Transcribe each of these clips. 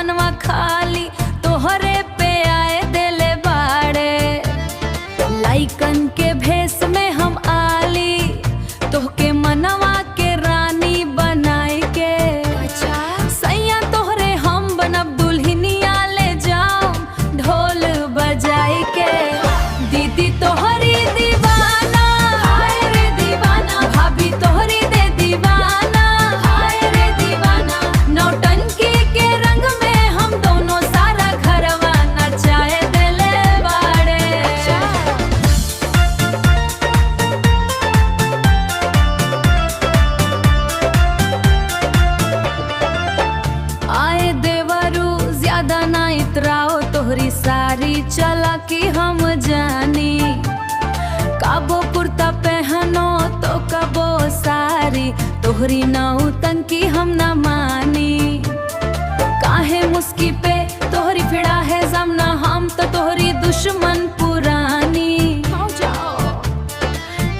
मनवा खाली तोहरे पे आए देले बाड़े। लाइकन के भेष में हम आली तोहके मनवा के रानी बनाई के। सैया तोहरे हम बनब दुल्हनिया ले जाओ ढोल बजाई के। दीदी तोहरी दीवाना हाय रे दीवाना, भाभी तोहरी दे दीवाना हाय रे दीवाना। नौटंकी के रंग में हम दोनों सारा घरवा नचाए देले बाड़े। आए देवरू ज्यादा ना इतराओ, तोहरी सारी चला की हम जानी। काबो कुर्ता पहनो तो कबो सारी, तोहरी नौटंकी हम न मानी। काहे मुस्की पे तोहरी फिड़ा है जमना, हम तो तोहरी दुश्मन पुरानी।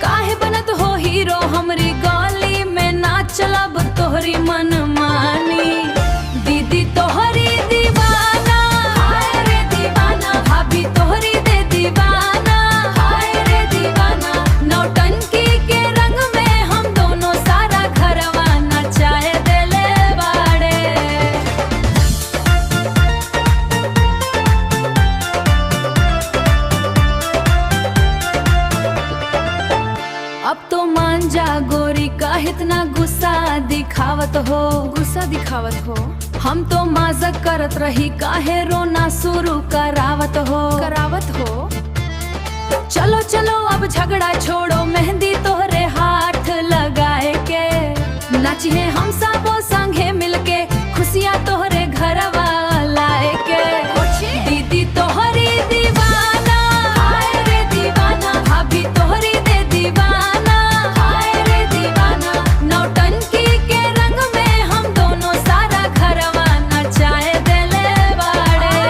काहे बनत हो हीरो हमरी गली में ना चलब तोहरी मन मानी। दीदी तोहरी दीवाना हाय रे दीवाना, भाभी तोहरी दे दीवाना हाय रे दीवाना। नौटंकी के रंग में हम दोनों सारा घरवा नचाए देले बाड़े। अब तो मान जा गोरी का इतना गुस्सा दिखावत हो। गुस्सा दिखावत हो? हम तो मजाक करत रही, काहे रोना शुरू करावत हो। करावत हो? चलो चलो अब झगड़ा छोड़ो, मेहंदी तोहरे हाथ लगाए के। नाचिए हम सबो संगे मिलके, खुशियाँ तोहरे घरवा लाए के। दीदी तोहरी दीवाना हाय रे दीवाना, भाभी तोहरी दे दीवाना हाय रे दीवाना। नौटंकी के रंग में हम दोनों सारा घरवा नचाए देले बाड़े।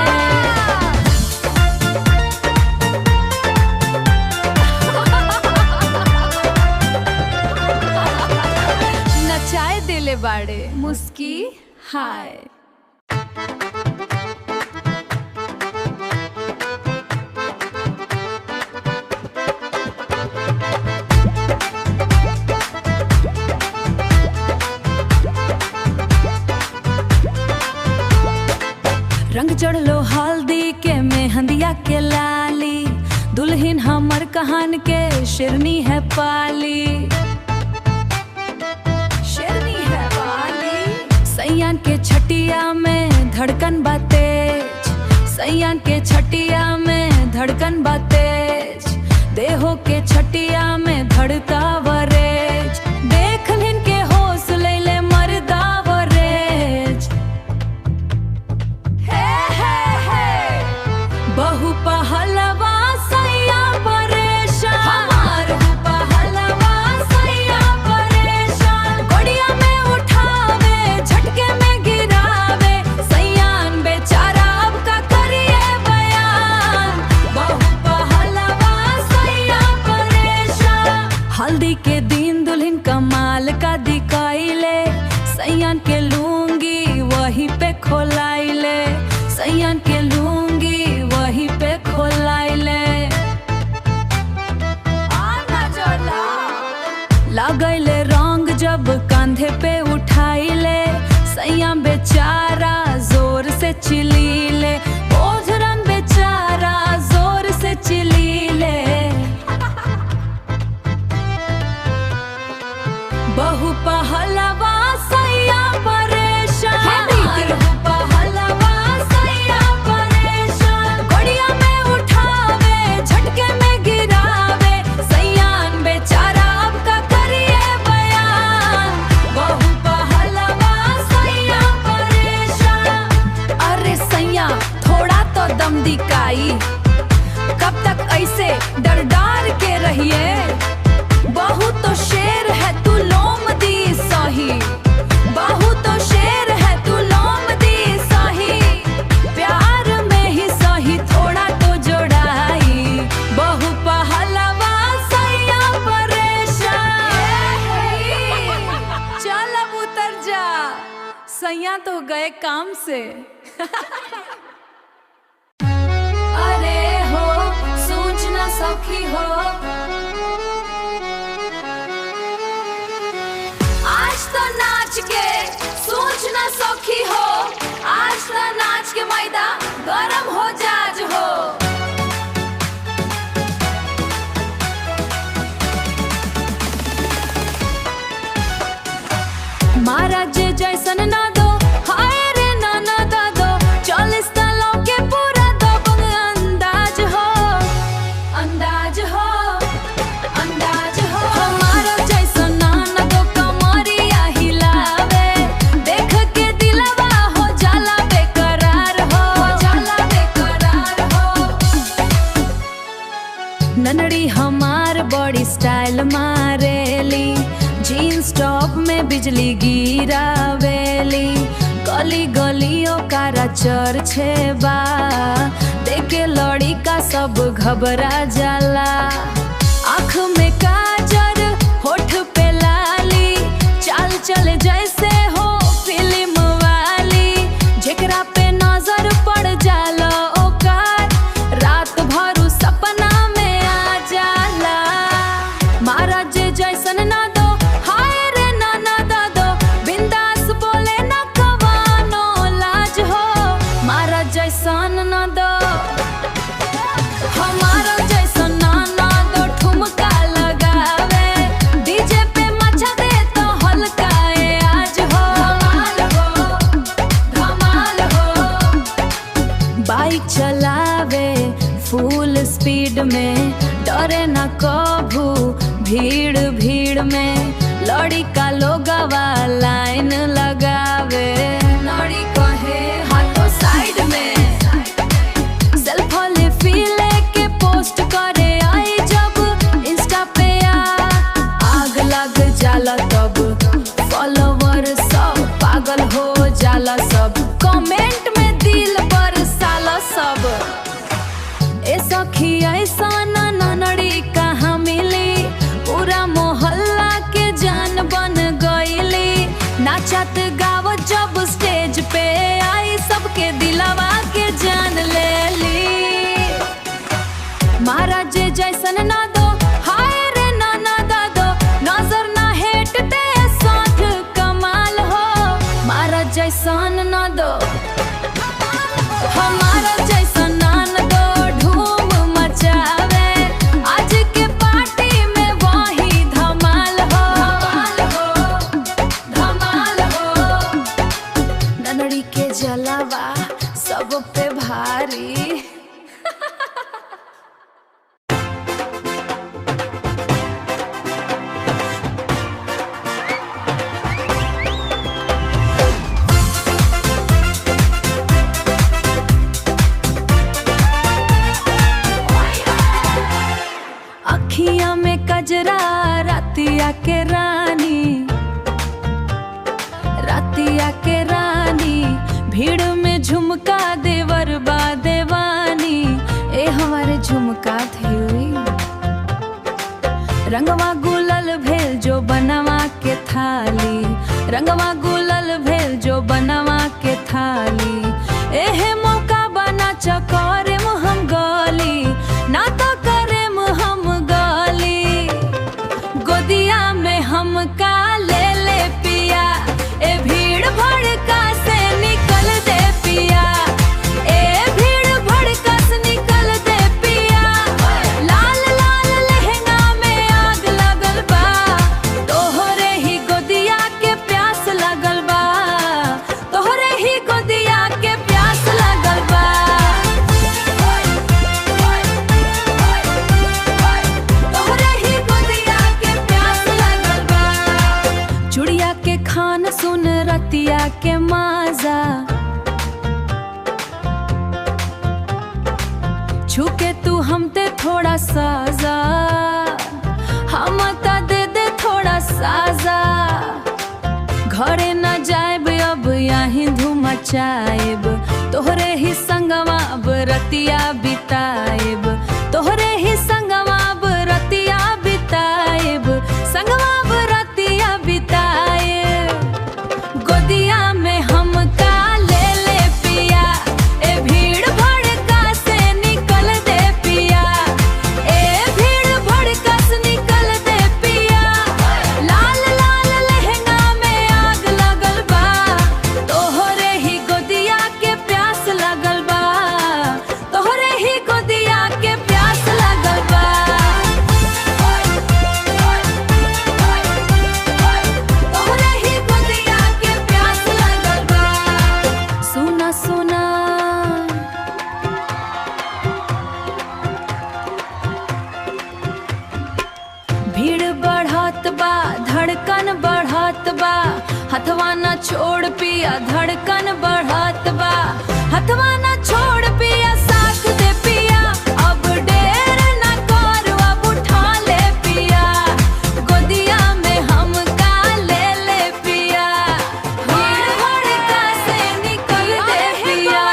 नचाए देले बाड़े मुस्की हाय। रंग चढ़लो हल्दी के मेहंदिया के लाली, दुल्हन हमर कहान के शेरनी है पाली। शेरनी है पाली। सैयान के छटिया में धड़कन बा तेज, सैयान के छटिया में धड़कन बा तेज। देहो के छटिया में धड़का वरेज, देख लिन के होश लैले मर्दा वरेज। बहु पहलवा सैया परेशान, हमार पहलवा सैया परेशान। गोड़िया में उठावे झटके में गिरावे, सैयान बेचारा अब का करिए बयान। बहु पहलवा सैया परेशान। हल्दी के दिन दुल्हन कमाल का दिखाइले, सैयान के लूंगी वहीं पे खोलाइले। सैयान के लूंगी वहीं पे खोलाइले। लागैले रंग जब कांधे पे उठाइले, सैया बेचारा जोर से चिल्लीले। ओझरन बेचारा जोर से चिल्लीले। बहु पहलवा सैया परेशान, पहलवा सैया परेशान। गोड़िया में उठावे झटके में गिरावे, सैयान बेचारा अब का करिए बयान। बहु पहलवा सैया परेशान। अरे सैया थोड़ा तो दम दिखाई, कब तक ऐसे डर डर के रहिए। बहू तो शेर है तू लोम दी सही, बहू तो शेर है तू लोम दी सही। प्यार में ही सही थोड़ा तो जोड़ाई, बहू पहलवा सैया परेशान। चल अब उतर जा, सैया तो गए काम से। अरे हो सोचना सखी हो, आज तो नाच के सोचना सखी हो, आज तो नाच के मैदा गरम हो जाज हो। महाराज जैसन ना दो, हाय रे नाना दादो, 40 सालों के पूरा दबंग अंदाज हो, अंदाज हो, अंदाज हो। हमारा जैसन नाना दो कमरिया हिलावे, देख के दिलवा हो जाला बेकरार हो, जाला बेकरार हो। ननड़ी हमार बड़ी स्टाइल मारेली, जीन्स टॉप में बिजली गिरावेली, गली गलियों का चर्चे बा, देखे लड़ी का सब घबरा जाला। आँख में काजर, होठ पे लाली, चाल चल जैसे हो फिल्म वाली, जेकरा पे नजर पड़ जाला ओकर रात भर सपना में आ जाला। महाराज जैसन ना दो, हाय रे नाना दादो, बिंदास बोले ना कवानो लाज हो, महाराज जैसन ना दो। हमारा जैसन नाना दो ठुमका लगावे, डीजे पे मचा दे तो हल्काए आज हो, धमाल हो, धमाल हो। बाइक चलावे फुल स्पीड में, डरे ना कभू भीड़ भीड़ में, लड़ी का लोगवा लाइन लगावे, लड़ी कहे हाथों साइड में, सेल्फी फीले के पोस्ट करे आई जब इंस्टा पे आग लग जाला, तब फॉलोवर सब पागल हो जाला, सब कमेंट में दिल बरसाला सब। ए सखी ऐसा ननड़ी कहाँ मिली, पूरा मोहल्ला के जान बन गईली, नाचत गावत जब स्टेज पे आई, सबके दिलवा के जान ले ली। महाराज जैसन ना दो, हाय रे नाना दादो, नजर ना हेटते साथ कमाल हो, महाराज जैसन ना दो। हमारा जैसन नाना दो धूम मचावे, आज के पार्टी में वही धमाल हो, धमाल हो। ननड़ी के जलावा सब पे भारी। अखियां में कजरा रातिया के रानी, रातिया के रानी, भीड़ में झुमका देवर बा देवानी, ए हमारे झुमका थी हुई। रंगवा गुलल भेल जो बनवा के थाली, रंगवा गुलल भेल जो बनवा के थाली, एहे मौका बना चकोरे हम गली, ना तो करे हम गली, गोदिया में हम का ले ले पिया, ए भीड़ भड़का से निकल दे पिया, ए भीड़ भड़का से निकल दे पिया। लाल लाल लहंगा में आग लगल बा, तोहरे ही गोदिया के प्यास लगल बा, तोहरे ही गोदिया के प्यास लगल बा। तोहरे ही गोदिया के प्यास लगल बा। चुड़िया के खान सुन रतिया के माजा, छुके तू हमते थोड़ा साजा, हम ता दे दे थोड़ा साजा। घरे न जाएब अब यहीं धूम मचाएब, तोहरे ही संगवा अब रतिया बिताएब, तोहरे ही संगवा अब रतिया बिताएब, संगवा अब रतिया बिताएब। गोदिया में हम का ले ले ना छोड़ पिया धड़कन बढ़त बा, हथवा ना छोड़ पिया साथ दे पिया, अब डेर ना कर अब उठा ले पिया, गोदिया में हम का ले पिया, हड़ हड़ का से निकल दे पिया,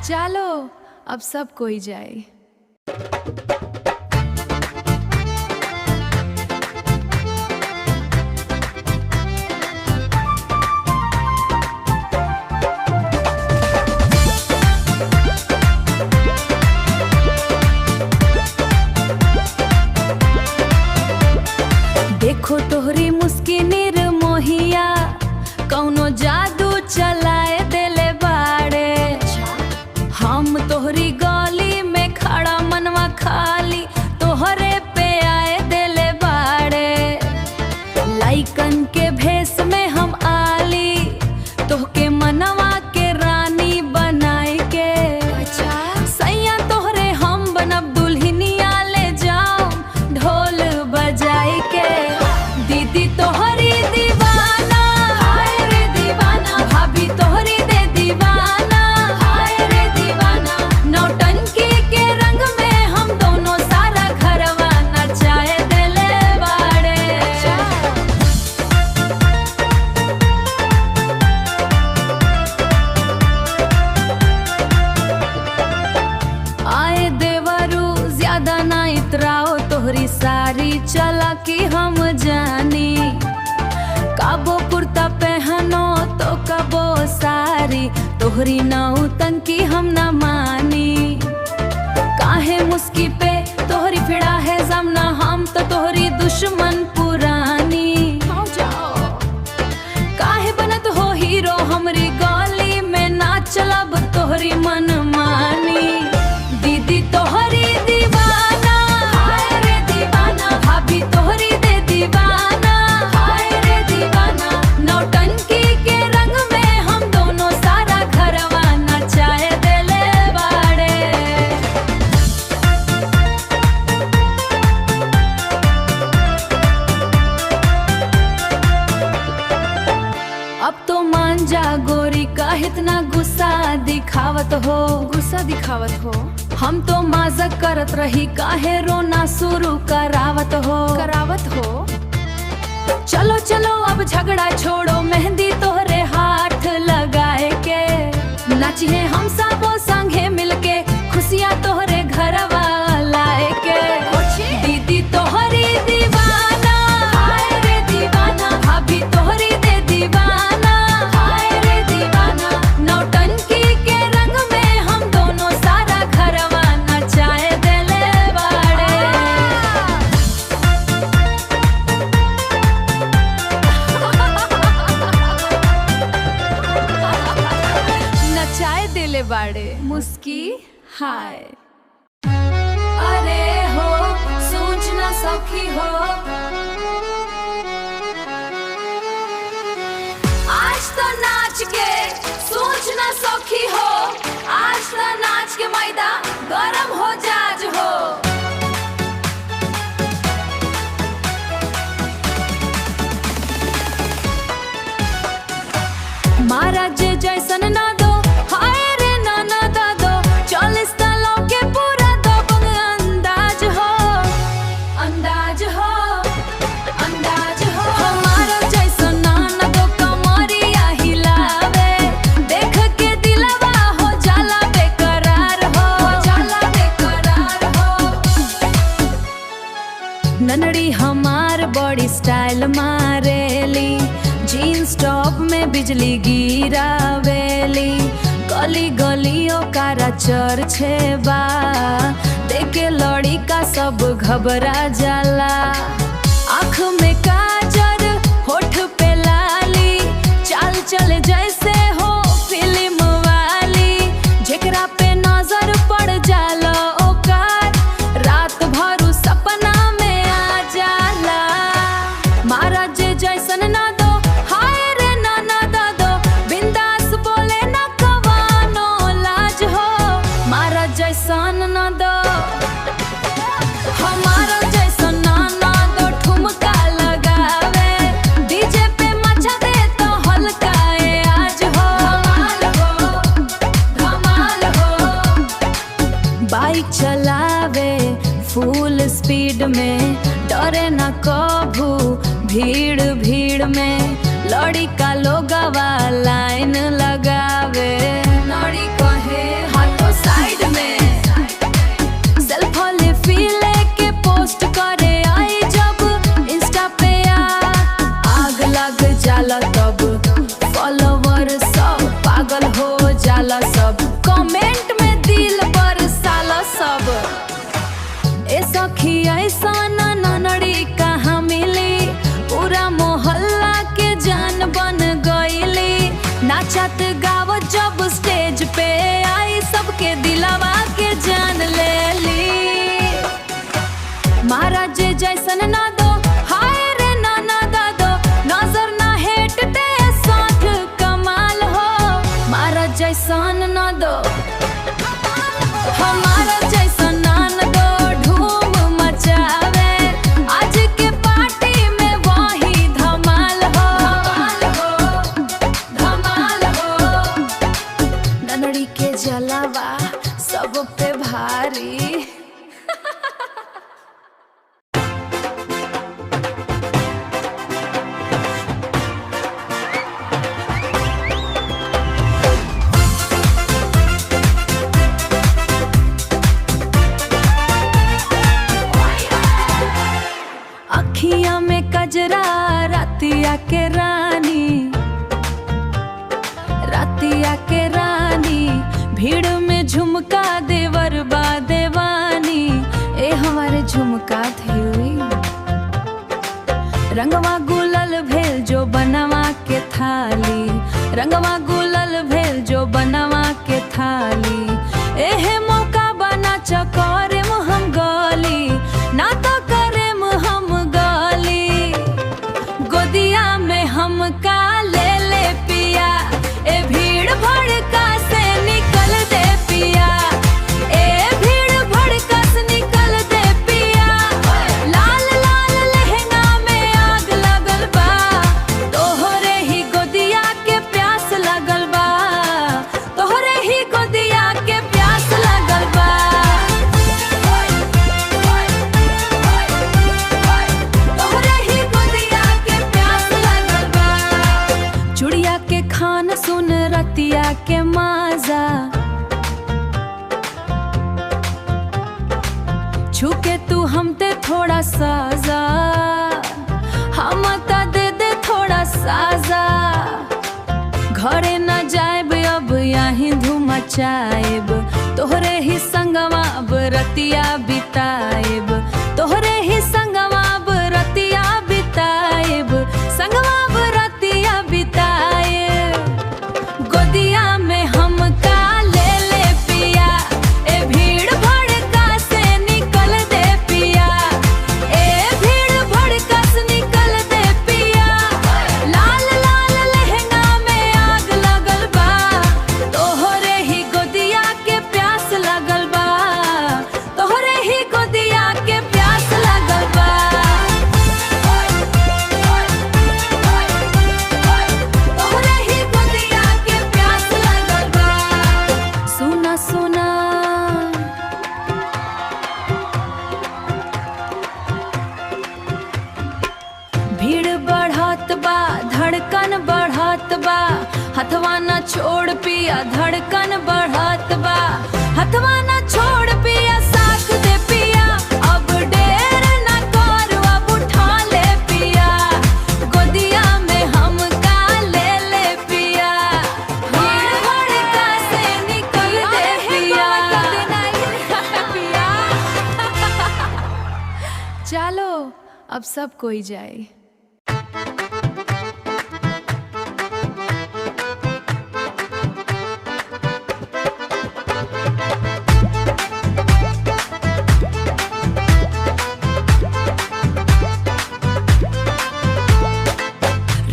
चलो अब सब कोई जाए। देखो तोहरी मुस्की निर्मोहिया कौनो जादू चलाए देले बाड़े, हम तोहरी गली में खड़ा मनवा खाली तोहरे पे आए देले बाड़े, लाइकन के भेष में हम आली तोहके मनवा के रानी बनाए के, सैया तोहरे हम बनब दुल्हनिया ले जाओ ढोल बजाए के, दीदी तोहरी दीवाना हाय रे दीवाना, भाभी तोहरी दे दीवाना हाय रे दीवाना, नौटंकी के रंग में हम दोनों सारा घरवा नचाए देले बाड़े। आए देवरू ज्यादा ना इतराओ, तोहरी सारी चला कि हम जानी, काबो कुर्ता पहनो तो कबो सारी, तोहरी नौटंकी हम न मानी, काहे मुस्की पे तोहरी फिड़ा है जमना, हम तो तोहरी दुश्मन पुरानी, काहे बनत हो हीरो हमरी गली में ना चलब तोहरी मन मानी, दीदी तोहरी दीवाना हाय रे दीवाना, भाभी तोहरी दे दीवाना हाय रे दीवाना, नौटंकी के रंग में हम दोनों सारा घरवा नचाए देले बाड़े। अब तो मान जा गोरी का इतना गुस्सा दिखावत हो, हम तो मजाक करत रही काहे रोना शुरू करावत हो, चलो चलो अब झगड़ा छोड़ो मेहंदी तोहरे हाथ लगाए के, नाचिए हम सबो संगे मिलके खुशियाँ तोहरे घरवा लाए के, दीदी तोहरी दीवाना हाय रे दीवाना, भाभी तोहरी दे दीवाना हाय रे दीवाना, नौटंकी के रंग में हम दोनों सारा घरवा नचाए देले बाड़े। नचाए देले बाड़े मुस्की हाय। अरे हो सोच ना सखी हो, आज तो नाच के सोच ना सखी हो, आज तो नाच के मैदा गरम हो जाज हो, महाराज जैसन ना दो हाय रे ना दो, 40 सालों के पूरा दबंग अंदाज हो, अंदाज हो, अंदाज हो, हमारा जैसन ना दो कमरिया हिलावे, देख के दिलवा हो जाला बेकरार हो, जाला बेकरार हो, ननड़ी हमार बड़ी स्टाइल मारेली, जीन्स टॉप में बिजली गिरावेली, गली गलियों का चर्चे बा, देखे लड़ी का सब घबरा जाला, आँख में काजर होठ पे लाली, चाल चल जैसे हो फिल्म वाली, जेकरा पे नजर पड़ जाला ओकार रात भर सपना में आ जाला, महाराज जैसन ना दो हाय रे ना दो, बिंदास बोले ना कवानो लाज हो, महाराज जैसन ना दो, हमारा जैसन ना दो, ठुमका लगा भीड़ भीड़ में लड़ी का लोगवा लाइन लगावे। लड़ी कहे हाथों साइड में सेल्फी लेके पोस्ट करे आई जब इंस्टा पे आग लग जाला तब फॉलोवर सब पागल हो जाला सब कमेंट में दिल पर साला सब। ए सखी ऐसा ननड़ी कहाँ मिली पूरा मोहल्ला के जान बन गईली। नाचत गावत जब स्टेज पे आई सबके दिलवा के जान ले ली। महाराज जैसन ना दो हाय रे ना दादो नजर ना हेट ते साथ कमाल हो। महाराज जैसन ना दो हमारा जैसन नान दो धूम मचावे आज के पार्टी में वही धमाल हो। धमाल हो ननड़ी के जलावा सब पे भारी। अखियां में कजरा रातिया के रानी, रातिया के रानी भीड़ में झुमका देवर बा देवानी। ए हमारे झुमका थी रंगवा गुलल भेल जो बनवा के थाली। रंगवा गुलल भेल जो बनवा के थाली। एहे मौका बना चकोरे हम गली ना तो गोदिया में हम का ले पिया। ए भीड़ भड़का से निकल दे पिया। ए भीड़ भड़का से निकल दे पिया। लाल लाल लहंगा में आग लगल बा तोहरे ही गोदिया के प्यास लगल बा। तोहरे ही गोदिया के प्यास लगल बा। चुड़िया के खान सुन रतिया के माजा छुके तू हमते थोड़ा साजा। हम ता दे थोड़ा साजा। घरे न जाएब अब यहीं धूम मचाएब तोहरे ही संगवा अब रतिया बिताएब। तोहरे ही संगवा अब रतिया बिताएब। संगवा अब रतिया बिताएब। गोदिया में हम का ले पिया। ए भीड़ भड़का से निकल दे पिया। ए भीड़ भड़का से निकल दे पिया। लाल लाल लहंगा में आग लगल बा तोहरे ही गोदिया के प्यास लगल बा। तोहरे ही गोदिया के प्यास लगल बा। तोहरे ही गोदिया के प्यास लगल बा। सुना सुना भीड़ बढ़त बा धड़कन बढ़त बा। हथवा न छोड़ पिया धड़कन बढ़त बा। हथवा न छोड़ पिया साथ दे पिया। अब डेर न कर अब उठा ले पिया। गोदिया में हम का ले पिया। भीड़ भड़का से निकल दे पिया। चलो अब सब कोई जाए।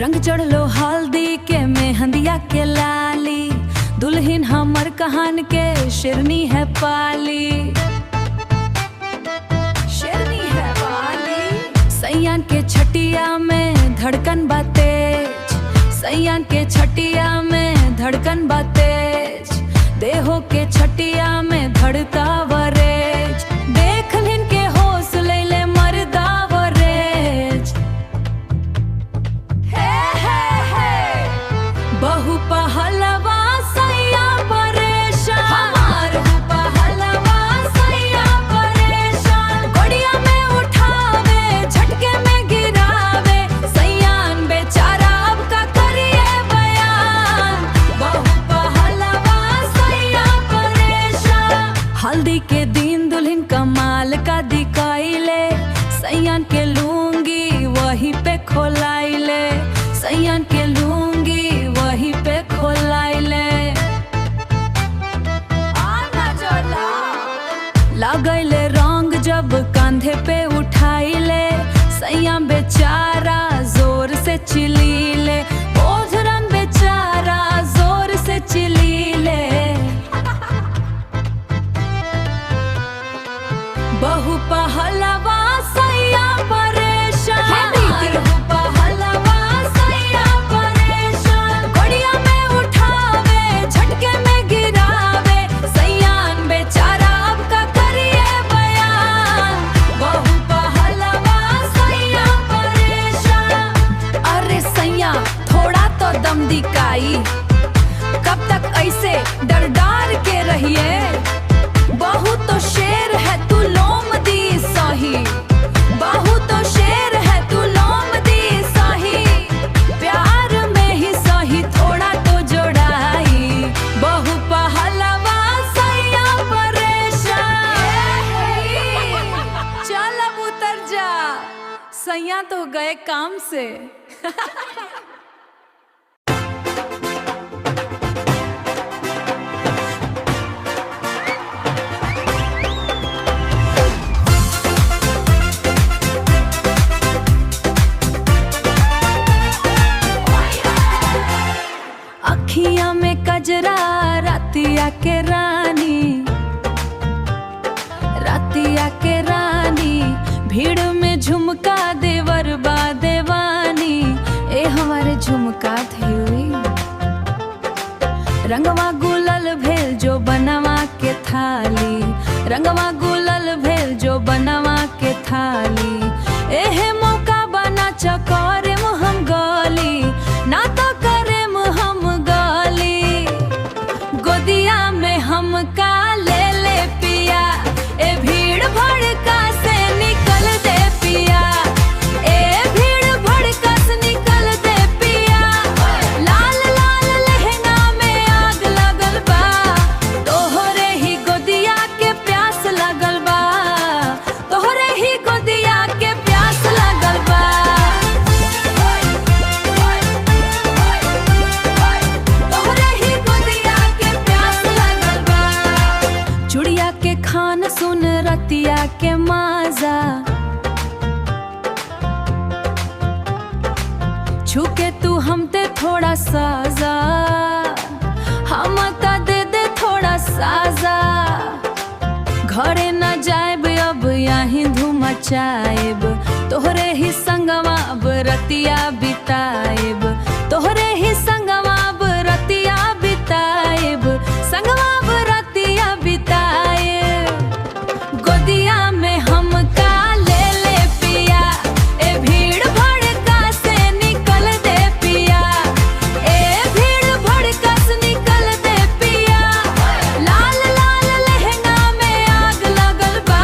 रंग चढ़लो हल्दी के मेहंदिया के लाली। दुल्हन हमर कहान के शेरनी है पाली। शेरनी है पाली। सैयान के छटिया में धड़कन बा तेज। सैयान के छटिया में धड़कन बा तेज। देहो के छटिया में धड़का वरेज। देख लिन के होश ले ले मर्दा वरेज। जाई। कब तक ऐसे डर डर के रहिए, बहू तो शेर है तू लोम दी सही, बहू तो शेर है तू लोम दी सही। प्यार में ही सही थोड़ा तो जोड़ाई, बहू पहलवा सैया परेशान। चल अब उतर जा, सैया तो गए काम से। अखियां में कजरा रातिया के रानी, रातिया के रानी, भीड़ में झुमका देवर बा देवानी। ए हमारे झुमका थी हुई, रंगवा गुलल भेल जो बनवा के थाली, रंगवा गुलल भेल जो बनवा के थाली। एहे मौका बना चकोरे हम गली, ना तो करे हम गली। गोदिया में हम का ले ले पिया, ए भीड़ भड़का से निकल दे पिया, ए भीड़ भड़का से निकल दे पिया। लाल लाल लहंगा में आग लगल बा, तोहरे ही गोदिया के प्यास लगल बा, तोहरे ही गोदिया के प्यास लगल बा। तोहरे ही गोदिया के प्यास लगल बा। चुड़िया के खान सुन रतिया के माजा, छुके तू हमते थोड़ा साजा, हम ता दे दे थोड़ा साजा। घरे न जाएब अब यहीं धूम मचाएब, तोहरे ही संगवा अब रतिया बिताएब, तोहरे ही संगवा अब रतिया बिताएब, संगवा अब रतिया बिताएब। गोदिया में हम का ले ले पिया, ए भीड़ भड़का से निकल दे पिया, ए भीड़ भड़का से निकल दे पिया। लाल लाल लहंगा में आग लगल बा,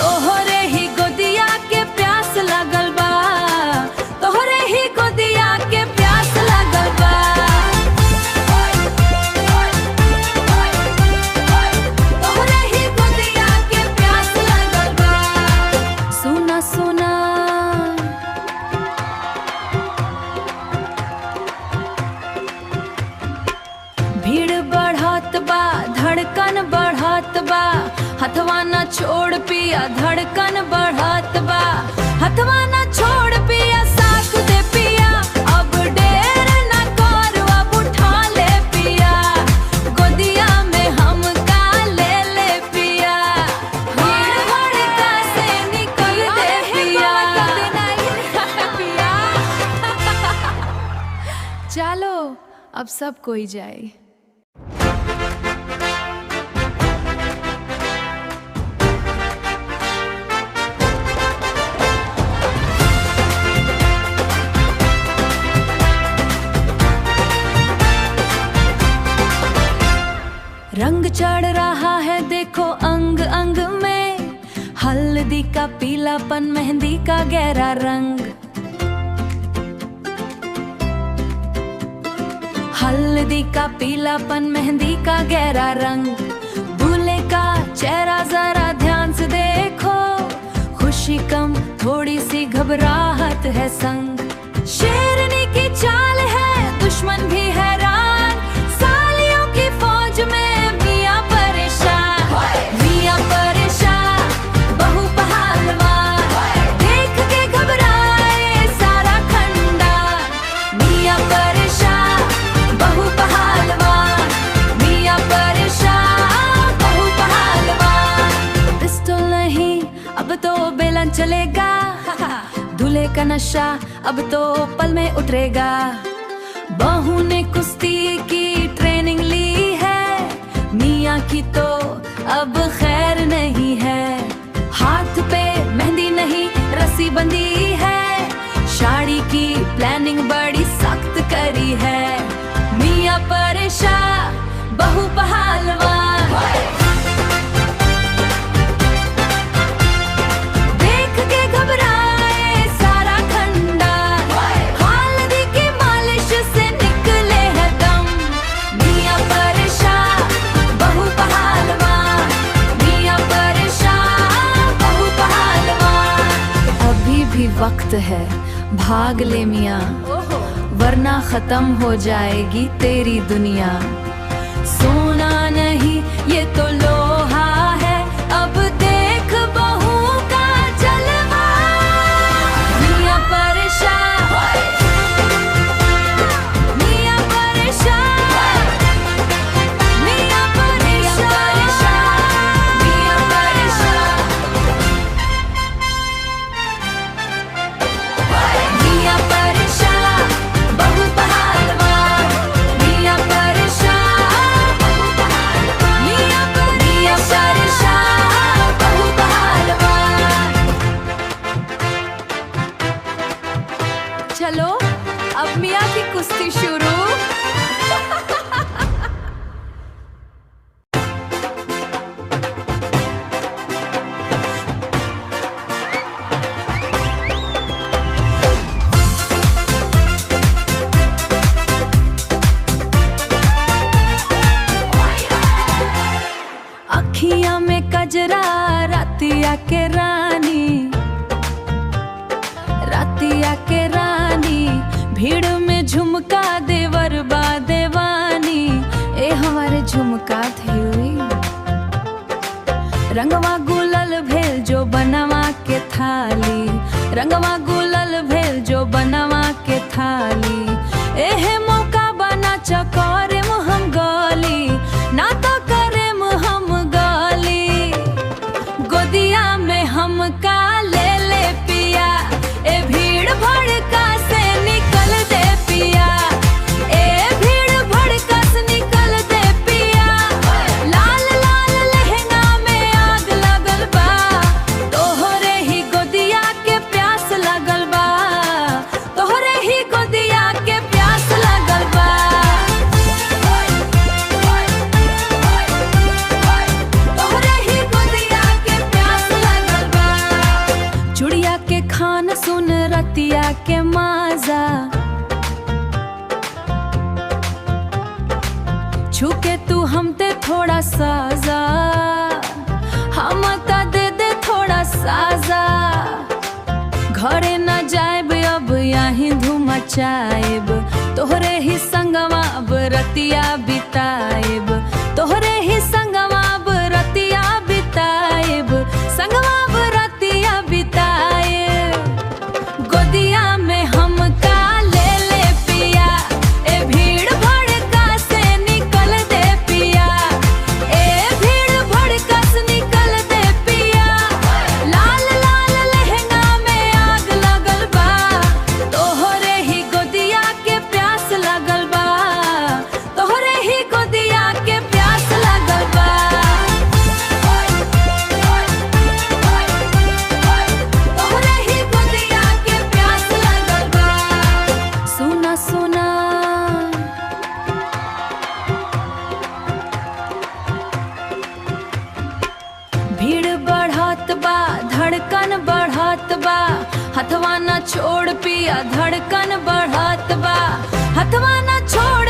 तोहरे ही गोदिया के प्यास लगल बा, तोहरे ही गोदिया के प्यास लगल बा। तोहरे ही गोदिया के प्यास लगल बा। सुना सुना भीड़ बढ़त बा, धड़कन बढ़त बा, हथवा न छोड़ पिया, धड़कन बढ़त बा, हथवा न छोड़ पिया, साथ दे पिया। अब देर न कर, अब उठा ले पिया, गोदिया में हम का ले ले पिया। भीड़ भड़का से निकल दे पिया। चलो अब सब कोई जाए। रंग चढ़ रहा है देखो अंग अंग में, हल्दी का पीलापन, मेहंदी का गहरा रंग। हल्दी का पीलापन, मेहंदी का गहरा रंग। दूल्हे का चेहरा जरा ध्यान से देखो, खुशी कम थोड़ी सी घबराहट है संग। शेरनी की चाल है, दुश्मन भी हैरान, सालियों की फौज में मियां परेशान, मियां परेशान, बहू पहलवान, देख के घबराए सारा खंडान। मियां परेशान, बहू पहलवान, मियां परेशान, बहू पहलवान। पिस्तौल नहीं अब तो बेलन चलेगा, दूल्हे का नशा अब तो पल में उतरेगा। बहू ने कुश्ती की ट्रेनिंग ली है, मियां की तो अब खैर नहीं है। हाथ पे मेहंदी नहीं रस्सी बंदी है, साड़ी की प्लानिंग बड़ी सख्त करी है। शाह बहु पहलवान, देख के घबराए सारा खंडार, हल्दी की मालिश से निकले है दम। मियां पर शाह बहु पहलवान, मियां पर शाह बहु पहलवान। अभी भी वक्त है, भाग ले मियां, वरना खत्म हो जाएगी तेरी दुनिया। सोना नहीं ये तो लोहा है, अब देख बहू का जलवा। मियां पर शाह, मियां पर शाह, मियां पर शाह, मियां पर शाह, मियां पर शाह बहु पहलवान, मियां पर शाह बहु पहलवान, मियां पर शाह बहु पहलवान। चलो अब मियां की कुश्ती शुरू। अखियां में कजरा रातिया के रानी, रातिया के रानी, भीड़ में झुमका देवर बा देवानी। ए हमारे झुमका थी रंगवा गुलल भेल जो बनवा के थाली, रंगवा गुलल भेल जो बनवा के थाली। एहे मौका बना चकोरे हम गली, ना तो करे हम गली। गोदिया में हम का ले ले पिया, ए भीड़ भड़का से निकल दे पिया, ए भीड़ भड़का से निकल दे पिया। लाल लाल लहंगा में आग लगल बा, तोहरे ही गोदिया के प्यास लगल बा, तोहरे ही गोदिया के प्यास लगल बा। तोहरे ही गोदिया के प्यास लगल बा। चुड़िया के खान सुन रतिया के माजा, छुके तू हमते थोड़ा साजा, हम ता दे दे थोड़ा साजा। घरे न जाएब अब यहीं धूम मचाएब, तोहरे ही संगवा अब रतिया बिताएब, तोहरे ही संगवा अब रतिया बिताएब, संगवा अब रतिया बिताएब। गोदिया में हम का ले ले पिया, ए भीड़ भड़का से निकल दे पिया, ए भीड़ भड़का से निकल दे पिया। लाल लाल लहंगा में आग लगल बा, तोहरे ही गोदिया के प्यास लगल बा, तोहरे ही गोदिया के प्यास लगल बा। तोहरे ही गोदिया के प्यास लगल बा। सुना सुना भीड़ बढ़त बा, धड़कन बढ़त बा, हथवा न छोड़ पिया, धड़कन बढ़त बा, हथवा न छोड़